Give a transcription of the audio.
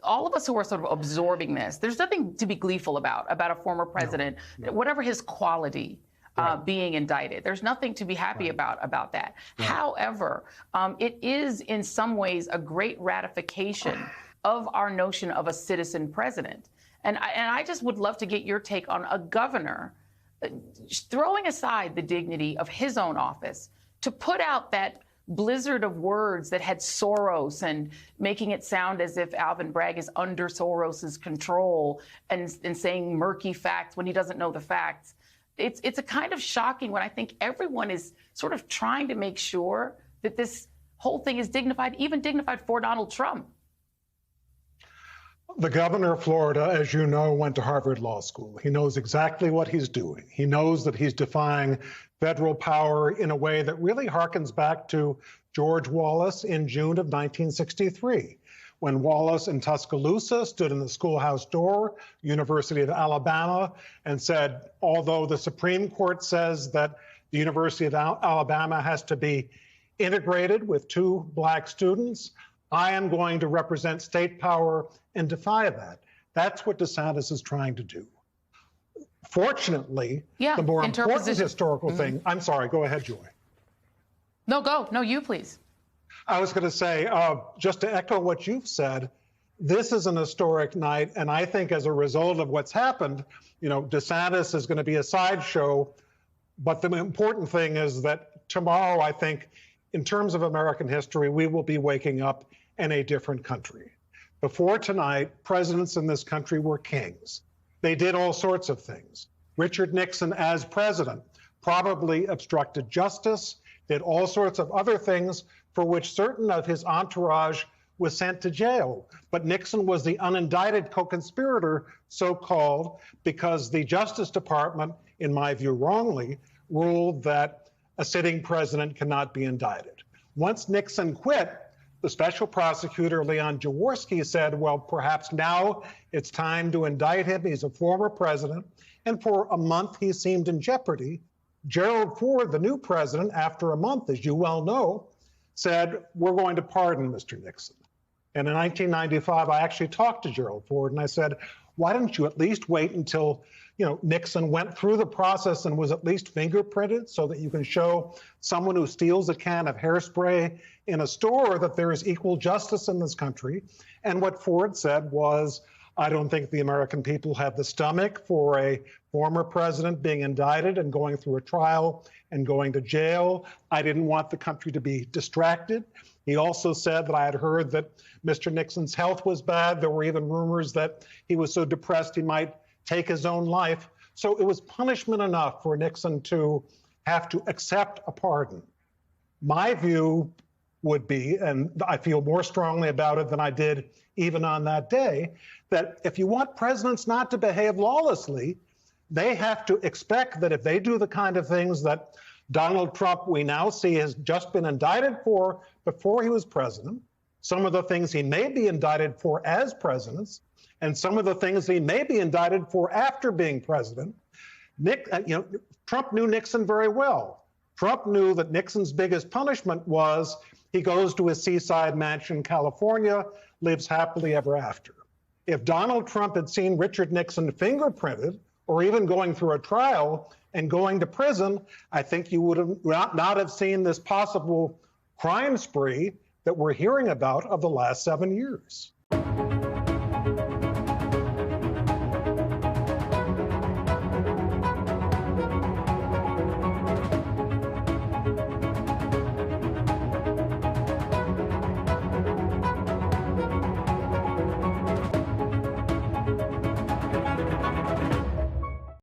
all of us who are sort of absorbing this, there's nothing to be gleeful about a former president, whatever his quality. Being indicted. There's nothing to be happy about that. However, it is in some ways a great ratification of our notion of a citizen president. And I just would love to get your take on a governor throwing aside the dignity of his own office to put out that blizzard of words that had Soros and making it sound as if Alvin Bragg is under Soros's control and saying murky facts when he doesn't know the facts. It's a kind of shocking when I think everyone is sort of trying to make sure that this whole thing is dignified, even dignified for Donald Trump. The governor of Florida, as you know, went to Harvard Law School. He knows exactly what he's doing. He knows that he's defying federal power in a way that really harkens back to George Wallace in June of 1963. When Wallace in Tuscaloosa stood in the schoolhouse door, University of Alabama, and said, although the Supreme Court says that the University of Alabama has to be integrated with 2 black students, I am going to represent state power and defy that. That's what DeSantis is trying to do. Fortunately, the more important historical thing, I'm sorry, go ahead, Joy. No, go. No, you please. I was going to say, just to echo what you've said, this is an historic night, and I think as a result of what's happened, DeSantis is going to be a sideshow, but the important thing is that tomorrow, I think, in terms of American history, we will be waking up in a different country. Before tonight, presidents in this country were kings. They did all sorts of things. Richard Nixon, as president, probably obstructed justice, did all sorts of other things for which certain of his entourage was sent to jail. But Nixon was the unindicted co-conspirator, so-called, because the Justice Department, in my view wrongly, ruled that a sitting president cannot be indicted. Once Nixon quit, the special prosecutor, Leon Jaworski, said, well, perhaps now it's time to indict him. He's a former president. And for a month, he seemed in jeopardy. Gerald Ford, the new president, after a month, as you well know, said, we're going to pardon Mr. Nixon. And in 1995, I actually talked to Gerald Ford, and I said, why didn't you at least wait until Nixon went through the process and was at least fingerprinted so that you can show someone who steals a can of hairspray in a store that there is equal justice in this country? And what Ford said was, I don't think the American people have the stomach for a former president being indicted and going through a trial and going to jail. I didn't want the country to be distracted. He also said that I had heard that Mr. Nixon's health was bad. There were even rumors that he was so depressed he might take his own life. So it was punishment enough for Nixon to have to accept a pardon. My view would be, and I feel more strongly about it than I did even on that day, that if you want presidents not to behave lawlessly, they have to expect that if they do the kind of things that Donald Trump, we now see, has just been indicted for before he was president, some of the things he may be indicted for as presidents, and some of the things he may be indicted for after being president. Trump knew Nixon very well. Trump knew that Nixon's biggest punishment was he goes to his seaside mansion in California, lives happily ever after. If Donald Trump had seen Richard Nixon fingerprinted, or even going through a trial and going to prison, I think you would have not have seen this possible crime spree that we're hearing about of the last 7 years.